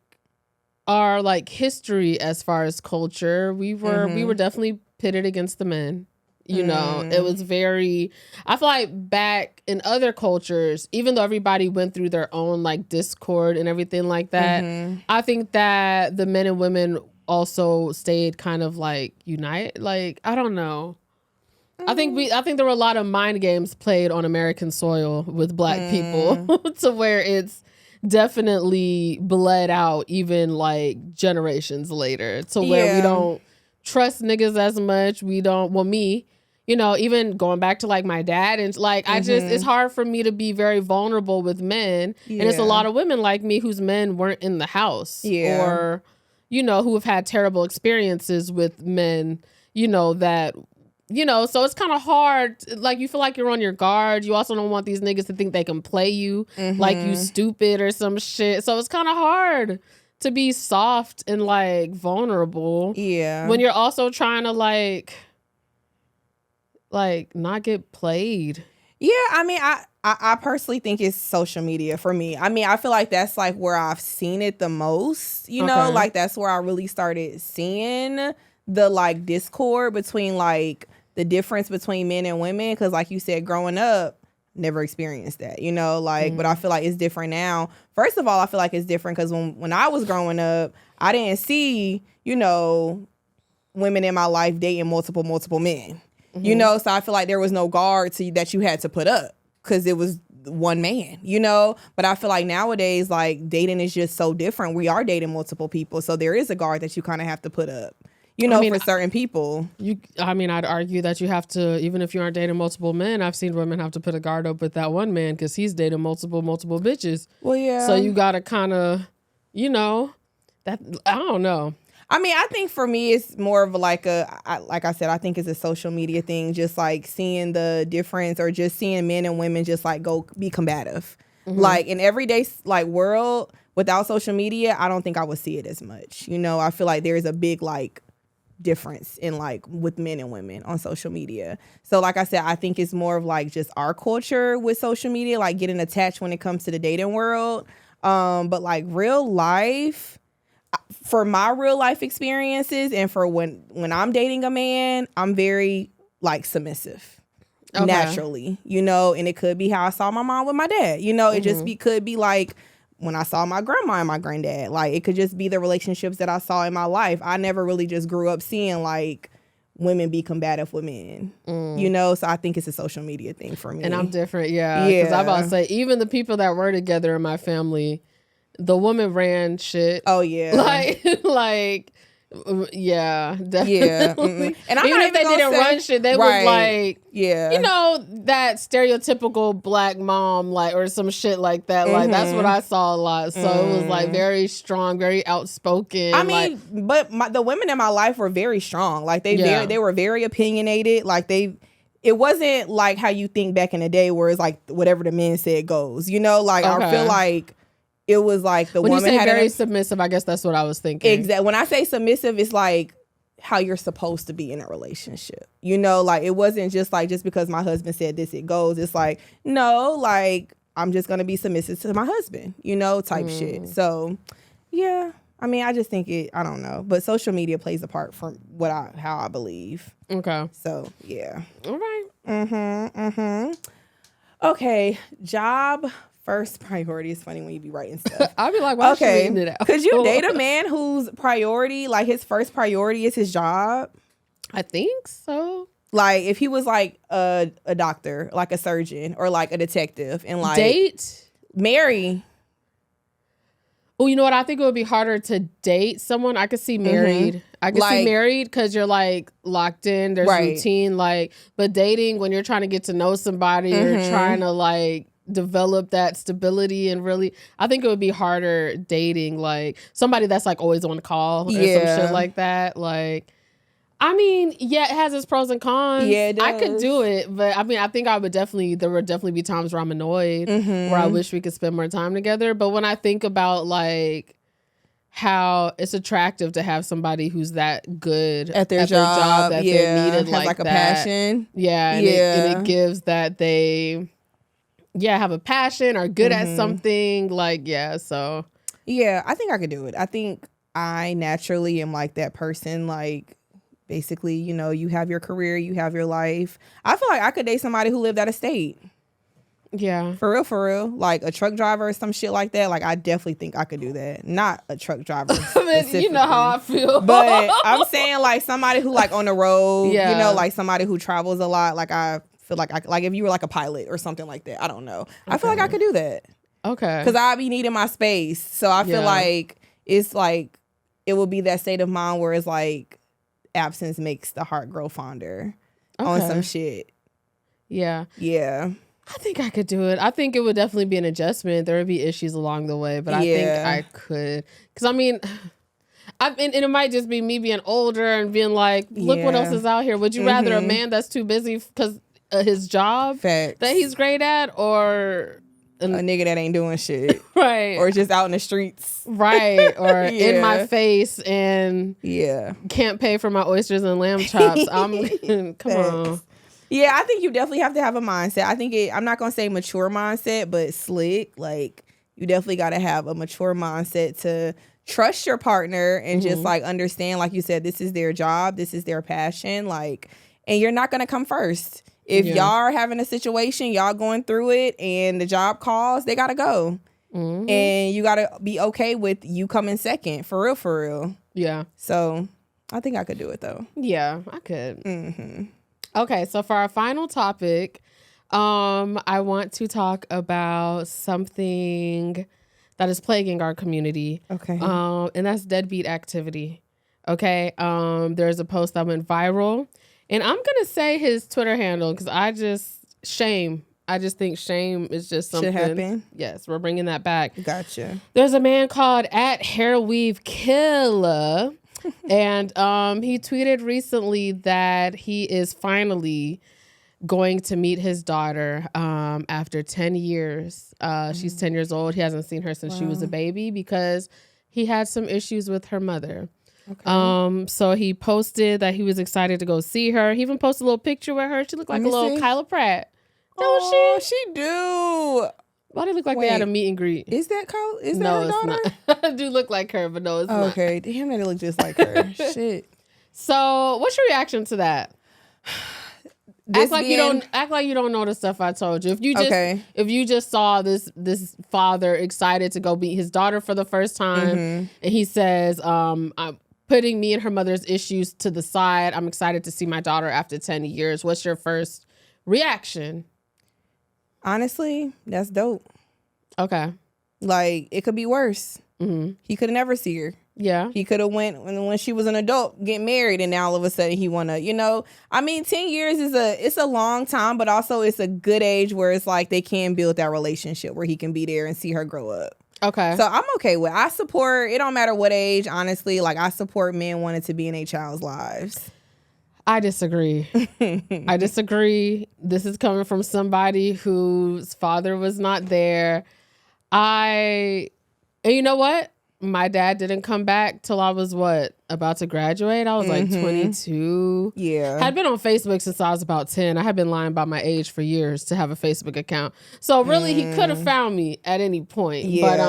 our like history as far as culture, we were definitely pitted against the men. You know, it was very, I feel like back in other cultures, even though everybody went through their own like discord and everything like that, I think that the men and women also stayed kind of like united. Like, I don't know. I think there were a lot of mind games played on American soil with black people to where it's definitely bled out even like generations later to where we don't trust niggas as much. We don't, well, me, you know, even going back to like my dad and like, it's hard for me to be very vulnerable with men. And it's a lot of women like me whose men weren't in the house or, you know, who have had terrible experiences with men, you know, that, you know, so it's kind of hard. Like, you feel like you're on your guard. You also don't want these niggas to think they can play you like you stupid or some shit. So it's kind of hard to be soft and like vulnerable. Yeah. When you're also trying to like not get played. Yeah, I mean, I personally think it's social media for me. I mean, I feel like that's like where I've seen it the most, you know, like that's where I really started seeing the like discord between like the difference between men and women. Cause like you said, growing up, never experienced that, you know, like, but I feel like it's different now. First of all, I feel like it's different because when I was growing up, I didn't see, you know, women in my life dating multiple men. You know, so I feel like there was no guard that you had to put up because it was one man, you know. But I feel like nowadays, like, dating is just so different. We are dating multiple people, so there is a guard that you kind of have to put up, you know, for certain people. I'd argue that you have to, even if you aren't dating multiple men, I've seen women have to put a guard up with that one man because he's dating multiple bitches. Well, yeah. So you got to kind of, you know, that, I don't know. I mean, I think for me, it's more of like like I said, I think it's a social media thing, just like seeing the difference or just seeing men and women just like go be combative. Like in everyday like world without social media, I don't think I would see it as much. You know, I feel like there's a big like difference in like with men and women on social media. So like I said, I think it's more of like just our culture with social media, like getting attached when it comes to the dating world. But like real life, for my real life experiences and for when I'm dating a man, I'm very like submissive naturally, you know, and it could be how I saw my mom with my dad, you know, it just could be like when I saw my grandma and my granddad, like it could just be the relationships that I saw in my life. I never really just grew up seeing like women be combative with men, you know, so I think it's a social media thing for me. And I'm different, because I'm about to say, even the people that were together in my family, the woman ran shit. Oh yeah, like yeah, definitely. Yeah, and I'm even not if they didn't run shit, they was like, yeah, you know, that stereotypical black mom, like, or some shit like that. Like that's what I saw a lot. So it was like very strong, very outspoken. I mean, but the women in my life were very strong. Like they were very opinionated. Like it wasn't like how you think back in the day where it's like whatever the men said goes. You know, like I feel like. It was like the when woman you say had very submissive, I guess that's what I was thinking. Exactly. When I say submissive, it's like how you're supposed to be in a relationship. You know, like it wasn't just like just because my husband said this, it goes. It's like, no, like I'm just gonna be submissive to my husband, you know, type shit. So yeah. I mean, I just think I don't know. But social media plays a part from how I believe. Okay. So yeah. All right. Okay. Job first priority is funny when you be writing stuff. I'll be like, why is she reading it out? Could you date a man whose priority, like his first priority is his job? I think so. Like if he was like a doctor, like a surgeon or like a detective and like marry. Oh, you know what? I think it would be harder to date someone. I could see married. I could see married because you're like locked in. There's routine. Like, but dating when you're trying to get to know somebody or trying to like develop that stability and really, I think it would be harder dating like somebody that's like always on call or some shit like that. Like, I mean, yeah, it has its pros and cons. Yeah, it does. I could do it, but I mean, I think there would definitely be times where I'm annoyed, where I wish we could spend more time together. But when I think about like how it's attractive to have somebody who's that good at their job that they're needed, has like a passion. Yeah, and it gives that they have a passion, are good at something, like, so. Yeah, I think I could do it. I think I naturally am like that person, like, basically, you know, you have your career, you have your life. I feel like I could date somebody who lived out of state. Yeah. For real. Like a truck driver or some shit like that. Like, I definitely think I could do that. Not a truck driver. You know how I feel. But I'm saying, like, somebody who, like, on the road, you know, like somebody who travels a lot, like, I feel like if you were like a pilot or something like that, I don't know. I feel like I could do that. Okay. Because I'd be needing my space. So I feel like it's like it will be that state of mind where it's like absence makes the heart grow fonder on some shit. Yeah. Yeah. I think I could do it. I think it would definitely be an adjustment. There would be issues along the way, but I think I could. Because I mean, and it might just be me being older and being like, look what else is out here. Would you rather a man that's too busy because his job that he's great at, or a nigga that ain't doing shit, right? Or just out in the streets, right? Or in my face and can't pay for my oysters and lamb chops. I'm come on. Yeah, I think you definitely have to have a mindset. I think I'm not gonna say mature mindset, but slick. Like you definitely got to have a mature mindset to trust your partner and just like understand, like you said, this is their job, this is their passion, like, and you're not gonna come first. If y'all are having a situation, y'all going through it, and the job calls, they gotta go. And you gotta be okay with you coming second, for real. Yeah. So I think I could do it though. Yeah, I could. Okay, so for our final topic, I want to talk about something that is plaguing our community. Okay. And that's deadbeat activity. Okay. There's a post that went viral. And I'm going to say his Twitter handle because I just think shame is just something. Should happen. Yes, we're bringing that back. Gotcha. There's a man called @HairWeaveKiller. And he tweeted recently that he is finally going to meet his daughter after 10 years. She's 10 years old. He hasn't seen her since she was a baby because he had some issues with her mother. Okay. So he posted that he was excited to go see her. He even posted a little picture with her. She looked like a little Kyla Pratt. Oh, she do. Why do they look like they had a meet and greet? Is that called? Is that her daughter? Not. I do look like her, but no, it's not. Okay, damn, they look just like her. Shit. So, what's your reaction to that? Act like you don't know the stuff I told you. If you just saw this father excited to go meet his daughter for the first time, and he says, "I'm putting me and her mother's issues to the side. I'm excited to see my daughter after 10 years." What's your first reaction? Honestly, that's dope. Okay. Like, it could be worse. He could have never see her. Yeah. He could have went when she was an adult, get married, and now all of a sudden he want to, I mean, 10 years it's a long time, but also it's a good age where it's like they can build that relationship where he can be there and see her grow up. Okay. So I'm okay with it. I support, it don't matter what age, honestly. Like, I support men wanting to be in a child's lives. I disagree. I disagree. This is coming from somebody whose father was not there. And you know what? My dad didn't come back till I was about to graduate. I was like 22. Yeah. Had been on Facebook since I was about 10. I had been lying about my age for years to have a Facebook account. So really he could have found me at any point. Yeah. But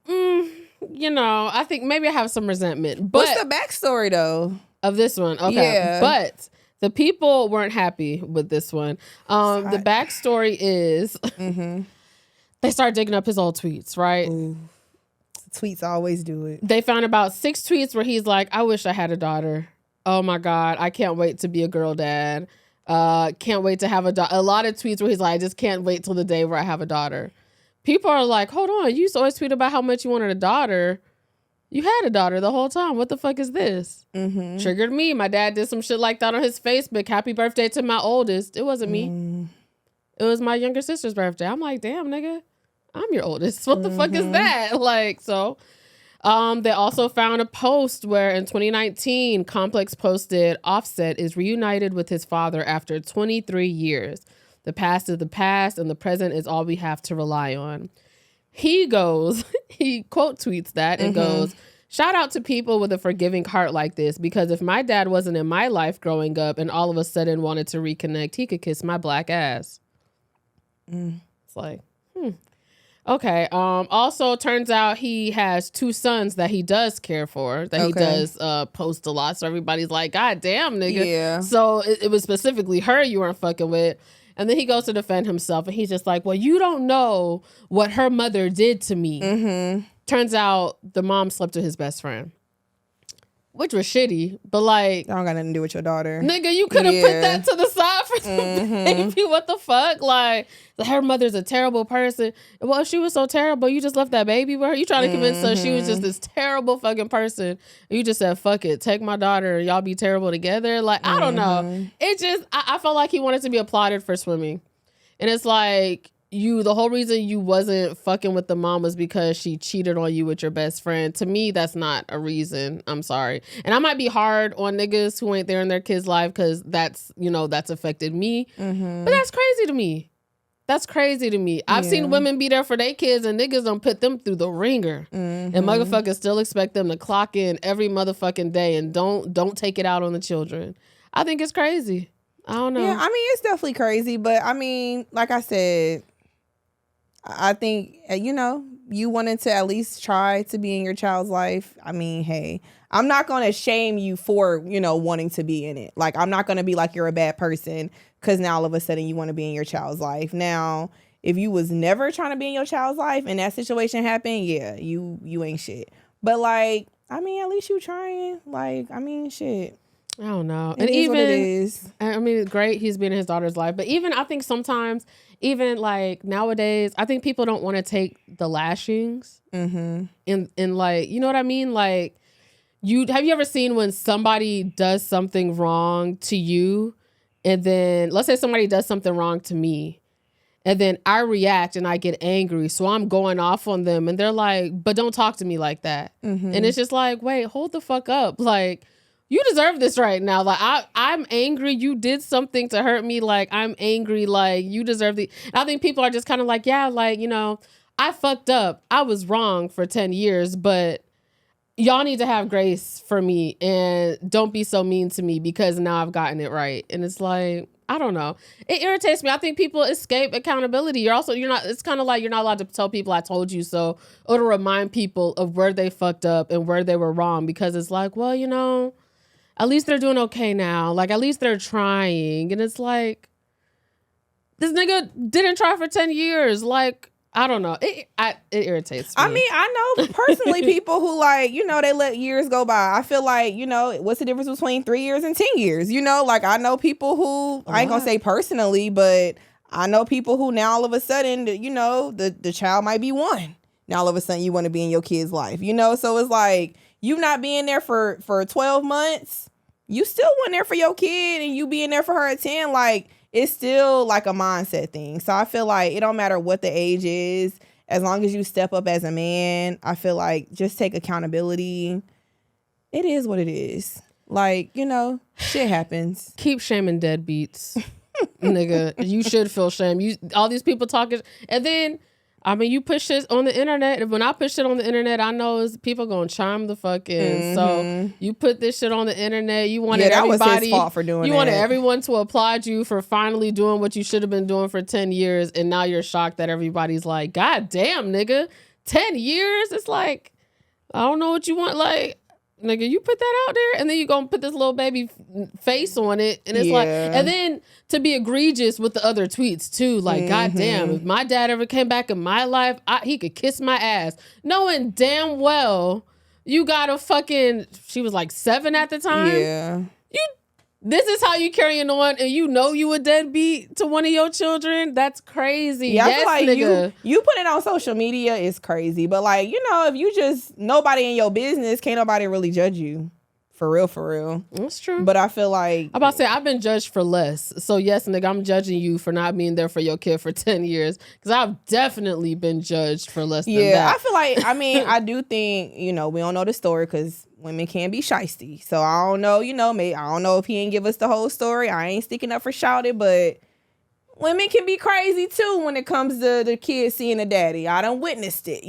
I think maybe I have some resentment. But what's the backstory though? Of this one. Okay. Yeah. But the people weren't happy with this one. The backstory is they started digging up his old tweets, right? Ooh. Tweets always do it. They found about 6 tweets where he's like, I wish I had a daughter. Oh my God. I can't wait to be a girl dad. Can't wait to have a daughter. A lot of tweets where he's like, I just can't wait till the day where I have a daughter. People are like, hold on. You used to always tweet about how much you wanted a daughter. You had a daughter the whole time. What the fuck is this? Triggered me. My dad did some shit like that on his Facebook. Happy birthday to my oldest. It wasn't me. It was my younger sister's birthday. I'm like, damn, nigga, I'm your oldest. What the fuck is that? They also found a post where in 2019, Complex posted, Offset is reunited with his father after 23 years. The past is the past and the present is all we have to rely on. He quote tweets that and goes, shout out to people with a forgiving heart like this, because if my dad wasn't in my life growing up and all of a sudden wanted to reconnect, he could kiss my black ass. It's like, Okay. Also, turns out he has 2 sons that he does care for, that he does post a lot. So everybody's like, God damn, nigga. Yeah. So it was specifically her you weren't fucking with. And then he goes to defend himself and he's just like, well, you don't know what her mother did to me. Turns out the mom slept with his best friend, which was shitty, but like, I don't got nothing to do with your daughter. Nigga, you could have put that to the side for some baby. What the fuck? Like, her mother's a terrible person. Well, if she was so terrible, you just left that baby with her. You trying to convince her she was just this terrible fucking person. You just said, fuck it, take my daughter and y'all be terrible together. Like, I don't know. It just, I felt like he wanted to be applauded for swimming. And it's like, the whole reason you wasn't fucking with the mom was because she cheated on you with your best friend. To me, that's not a reason. I'm sorry. And I might be hard on niggas who ain't there in their kid's life because that's affected me. But that's crazy to me. That's crazy to me. I've seen women be there for their kids and niggas don't put them through the ringer. And motherfuckers still expect them to clock in every motherfucking day and don't take it out on the children. I think it's crazy. I don't know. Yeah, I mean, it's definitely crazy. But I mean, like I said, I think, you wanted to at least try to be in your child's life. I mean, hey, I'm not going to shame you for, wanting to be in it. Like, I'm not going to be like you're a bad person because now all of a sudden you want to be in your child's life. Now, if you was never trying to be in your child's life and that situation happened, yeah, you ain't shit. But like, I mean, at least you trying. Like, I mean, shit. I don't know. It is what it is. I mean, great. He's been in his daughter's life. But even I think sometimes, even like nowadays, I think people don't want to take the lashings. And like, you know what I mean? Like, have you ever seen when somebody does something wrong to you? And then let's say somebody does something wrong to me. And then I react and I get angry. So I'm going off on them. And they're like, but don't talk to me like that. And it's just like, wait, hold the fuck up. Like, you deserve this right now. Like, I'm angry. You did something to hurt me. Like, I'm angry. Like, you deserve the... I think people are just kind of like, yeah, like, I fucked up. I was wrong for 10 years, but y'all need to have grace for me and don't be so mean to me because now I've gotten it right. And it's like, I don't know. It irritates me. I think people escape accountability. It's kind of like you're not allowed to tell people I told you so, or to remind people of where they fucked up and where they were wrong, because it's like, well, at least they're doing okay now. Like, at least they're trying. And it's like, this nigga didn't try for 10 years. Like, I don't know. It irritates me. I mean, I know personally people who like, they let years go by. I feel like, what's the difference between 3 years and 10 years? Like I know people who, I ain't gonna say personally, but I know people who now all of a sudden, the child might be 1. Now all of a sudden you want to be in your kid's life, So it's like, you not being there for 12 months, you still went there for your kid, and you being there for her at 10, like, it's still like a mindset thing. So I feel like it don't matter what the age is, as long as you step up as a man, I feel like just take accountability. It is what it is. Like, shit happens. Keep shaming deadbeats. Nigga, you should feel shame. All these people talking, and then, I mean, you push shit on the internet. When I push shit on the internet, I know is people gonna chime the fuck in. So you put this shit on the internet. You wanted that everybody. Was his fault for doing you that. wanted everyone to applaud you for finally doing what you should have been doing for 10 years, and now you're shocked that everybody's like, "God damn, nigga, 10 years." It's like, I don't know what you want. Like, nigga, you put that out there, and then you gonna put this little baby face on it, and it's like, and then to be egregious with the other tweets too, like, God damn, if my dad ever came back in my life, he could kiss my ass, knowing damn well you got a fucking, she was like 7 at the time. Yeah. This is how you carrying on, and you a deadbeat to one of your children? That's crazy. Yeah, yes, I feel like nigga. you put it on social media is crazy. But like, if you just, nobody in your business, can't nobody really judge you. For real. That's true. But I feel like, I'm about to say, I've been judged for less. So yes, nigga, I'm judging you for not being there for your kid for 10 years. Because I've definitely been judged for less than that. Yeah, I feel like, I do think, we don't know the story because women can be shiesty. So I don't know, maybe, I don't know if he ain't give us the whole story. I ain't sticking up for Shouted, but women can be crazy too when it comes to the kids seeing a daddy. I done witnessed it,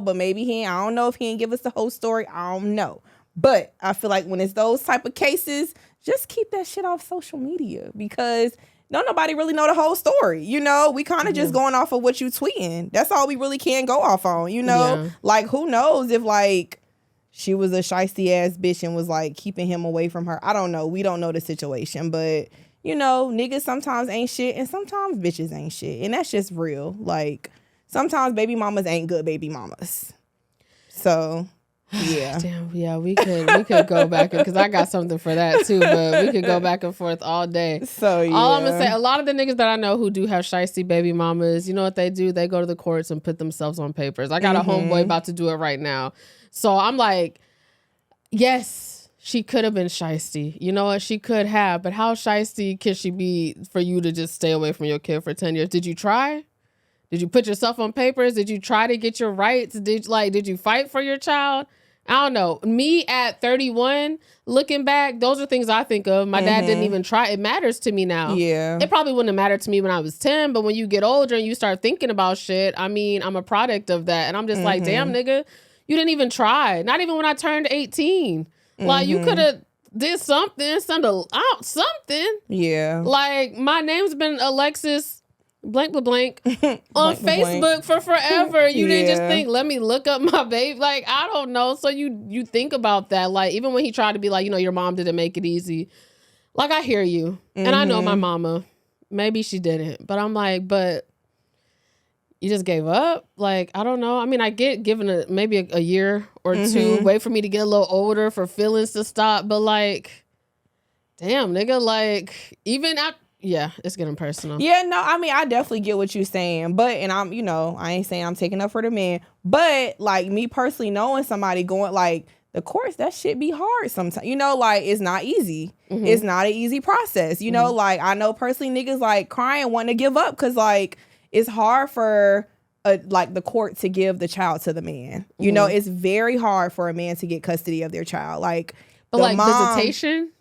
but maybe I don't know if he ain't give us the whole story. I don't know. But I feel like when it's those type of cases, just keep that shit off social media, because don't nobody really know the whole story. We kind of just going off of what you tweeting. That's all we really can go off on, Like, who knows if like she was a shiesty ass bitch and was like keeping him away from her. I don't know. We don't know the situation, but niggas sometimes ain't shit and sometimes bitches ain't shit. And that's just real. Like, sometimes baby mamas ain't good baby mamas. So yeah. Damn, yeah, we could go back, because I got something for that too, but we could go back and forth all day. So yeah. All I'm gonna say, a lot of the niggas that I know who do have shiesty baby mamas, you know what they do? They go to the courts and put themselves on papers. I got a homeboy about to do it right now. So I'm like, yes, she could have been shiesty. You know what? She could have, but how shiesty can she be for you to just stay away from your kid for 10 years? Did you try? Did you put yourself on papers? Did you try to get your rights? Did you fight for your child? I don't know. Me at 31, looking back, those are things I think of. My dad didn't even try. It matters to me now. Yeah. It probably wouldn't have mattered to me when I was 10, but when you get older and you start thinking about shit, I mean, I'm a product of that. And I'm just like, damn, nigga, you didn't even try. Not even when I turned 18. Like, you could have did something, something. Yeah. Like, my name's been Alexis blank on Facebook for forever. You didn't just think, let me look up my babe. Like, I don't know. So you think about that. Like, even when he tried to be like, your mom didn't make it easy. Like, I hear you. And I know my mama. Maybe she didn't. But I'm like, but you just gave up? Like, I don't know. I mean, I get given maybe a year or two, wait for me to get a little older for feelings to stop. But like, damn, nigga, like, even at, yeah, it's getting personal. Yeah, no, I mean, I definitely get what you're saying. But, and I'm, I ain't saying I'm taking up for the man. But, like, me personally knowing somebody going, like, the courts, that shit be hard sometimes. Like, it's not easy. It's not an easy process. Like, I know personally niggas, like, crying, wanting to give up. Because, like, it's hard for, like, the court to give the child to the man. It's very hard for a man to get custody of their child. Like, but, like, mom, visitation?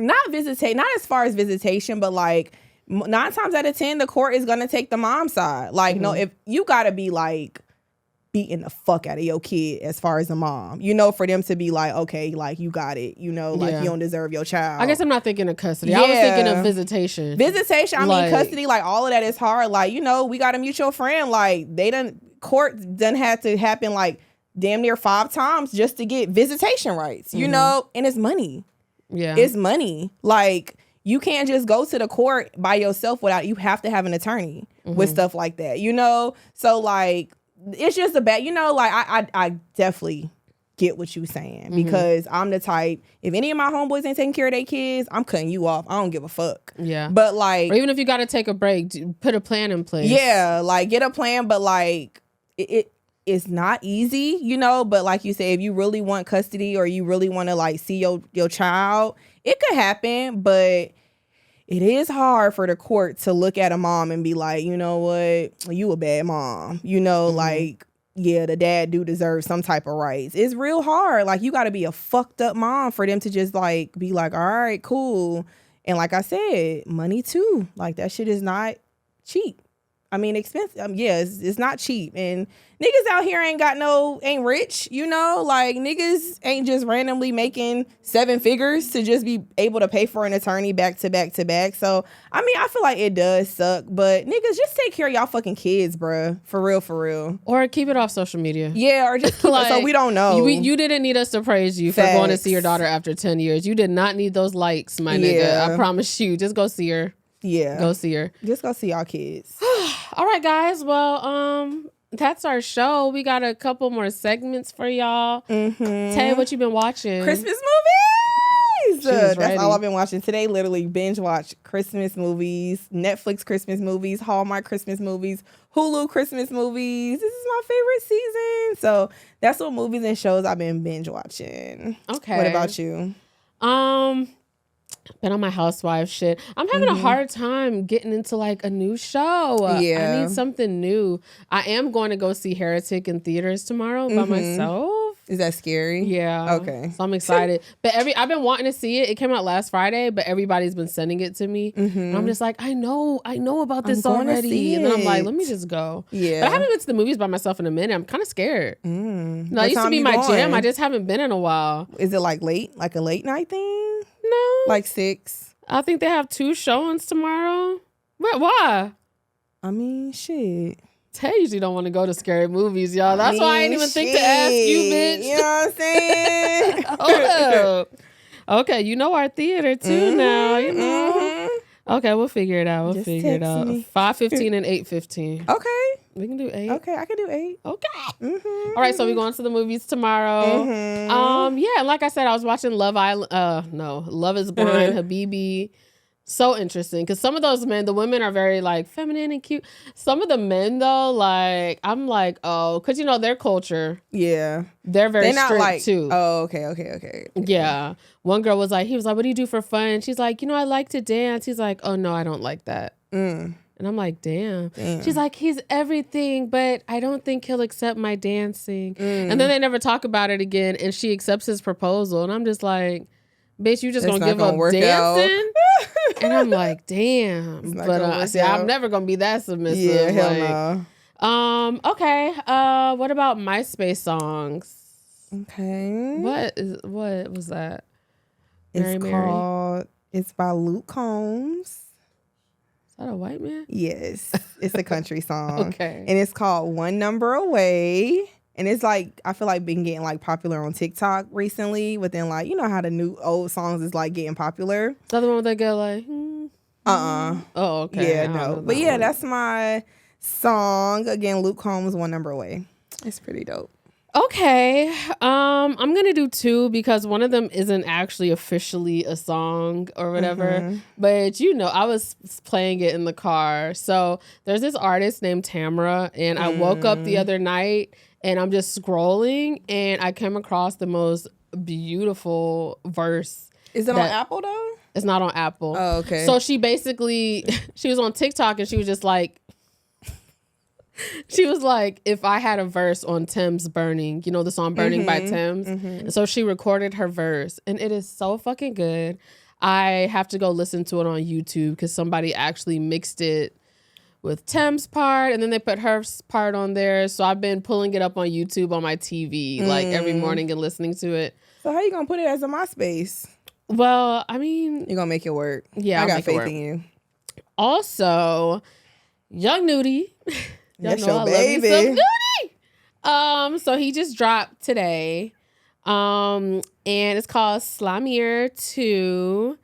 Not as far as visitation, but like 9 times out of 10, the court is gonna take the mom's side. Like, no, if you gotta be like beating the fuck out of your kid as far as a mom, you know, for them to be like, okay, like you got it, you know, like you don't deserve your child. I guess I'm not thinking of custody. I was thinking of visitation. I mean, custody, like all of that is hard. Like, you know, we got a mutual friend, like court done had to happen like damn near 5 times just to get visitation rights, you know, and it's money. Yeah. It's money. Like, you can't just go to the court by yourself you have to have an attorney with stuff like that, you know? So like, it's just a bad, you know, like I definitely get what you're saying because I'm the type, if any of my homeboys ain't taking care of their kids, I'm cutting you off. I don't give a fuck. Yeah. But like, or even if you got to take a break, put a plan in place. Yeah. Like get a plan, but like it's not easy, you know, but like you said, if you really want custody or you really want to like see your child, it could happen, but it is hard for the court to look at a mom and be like, you know what, you a bad mom. You know, like, yeah, the dad do deserve some type of rights. It's real hard. Like, you got to be a fucked up mom for them to just like be like, all right, cool. And like I said, money too. Like, that shit is not cheap. I mean, expensive. Yeah, it's not cheap. And niggas out here ain't rich, you know? Like, niggas ain't just randomly making 7 figures to just be able to pay for an attorney back to back to back. So, I mean, I feel like it does suck. But niggas, just take care of y'all fucking kids, bruh. For real, for real. Or keep it off social media. Yeah, or just keep it so we don't know. You didn't need us to praise you for going to see your daughter after 10 years. You did not need those likes, my nigga. I promise you. Just go see her. Yeah. Go see her. Just go see y'all kids. All right, guys. Well, that's our show. We got a couple more segments for y'all. Tay, what you been watching? Christmas movies. That's all I've been watching today. Literally binge watch Christmas movies, Netflix Christmas movies, Hallmark Christmas movies, Hulu Christmas movies. This is my favorite season. So that's what movies and shows I've been binge watching. Okay. What about you? Been on my housewife shit. I'm having a hard time getting into like a new show. Yeah. I need something new. I am going to go see Heretic in theaters tomorrow by myself. Is that scary? Yeah. Okay. So I'm excited. But I've been wanting to see it. It came out last Friday, but everybody's been sending it to me. And I'm just like, I know about this already. And then I'm like, let me just go. Yeah. But I haven't been to the movies by myself in a minute. I'm kind of scared. No, it used to time be you my going? jam. I just haven't been in a while. Is it like late? Like a late night thing? No. Like 6? I think they have 2 showings tomorrow. What? Why? I mean, shit. Tay usually don't want to go to scary movies, y'all. That's why I ain't even think to ask you, bitch. You know what I'm saying? Hold up. Okay, you know our theater too now. You know. Okay, we'll figure it out. We'll figure it out. 5:15 and 8:15. Okay. We can do 8. Okay, I can do 8. Okay. All right, so we're going to the movies tomorrow. Yeah, like I said, I was watching Love is Blind, Habibi. So interesting because some of those men, the women are very like feminine and cute. Some of the men though, like I'm like, oh, because you know their culture. Yeah, they're very not strict like, too. Oh, okay. Yeah, one girl was like, he was like, what do you do for fun? She's like, I like to dance. He's like, oh no, I don't like that. And I'm like, damn. She's like, he's everything, but I don't think he'll accept my dancing. And then they never talk about it again. And she accepts his proposal, and I'm just like, bitch, you just gonna give up dancing? And I'm like, damn. But I'm never gonna be that submissive. Yeah, hell no. Okay. What about MySpace songs? Okay. What was that? It's by Luke Combs. Is that a white man? Yes. It's a country song. Okay. And it's called One Number Away. And it's like, I feel like been getting like popular on TikTok recently within like, you know how the new old songs is like getting popular. Is that the one with that girl like, Oh, okay. Yeah, no. But yeah, that's my song. Again, Luke Combs, One Number Away. It's pretty dope. Okay. I'm going to do 2 because one of them isn't actually officially a song or whatever. But I was playing it in the car. So there's this artist named Tamra, and I woke up the other night and I'm just scrolling and I came across the most beautiful verse. Is it on Apple though? It's not on Apple. Oh, okay. So she basically, she was on TikTok and she was just like, if I had a verse on Thames Burning, the song Burning by Thames. And so she recorded her verse and it is so fucking good. I have to go listen to it on YouTube because somebody actually mixed it with Tem's part, and then they put her part on there. So I've been pulling it up on YouTube on my TV like every morning and listening to it. So how you gonna put it as a MySpace? Well, I mean, you're gonna make it work. Yeah, I got faith in you. Also, Young Nudy. That's your baby. Nudy. So he just dropped today. And it's called Slimier 2.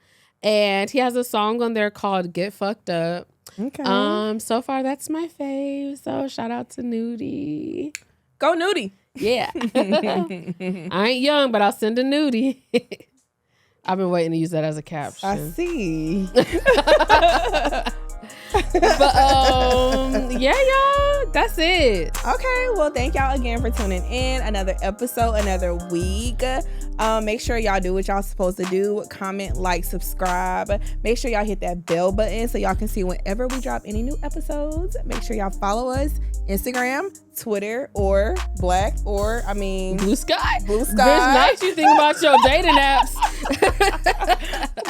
And he has a song on there called Get Fucked Up. Okay. So far that's my fave. So shout out to Nudy. Go Nudy. Yeah. I ain't young, but I'll send a Nudy. I've been waiting to use that as a caption. I see. But yeah, y'all, that's it. Okay, well, thank y'all again for tuning in. Another episode, another week. Make sure y'all do what y'all supposed to do. Comment, like, subscribe. Make sure y'all hit that bell button so y'all can see whenever we drop any new episodes. Make sure y'all follow us Instagram, Twitter, or Blue Sky. Blue Sky. Bitch, nice you think about your dating apps.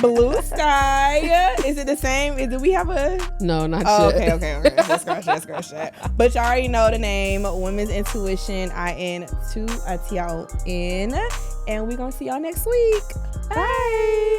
Blue Sky. Is it the same? Do we have a? No, not yet. Okay. Let's scratch that. But y'all already know the name. Women's Intuition. IN2TION. And we're gonna see y'all next week. Bye.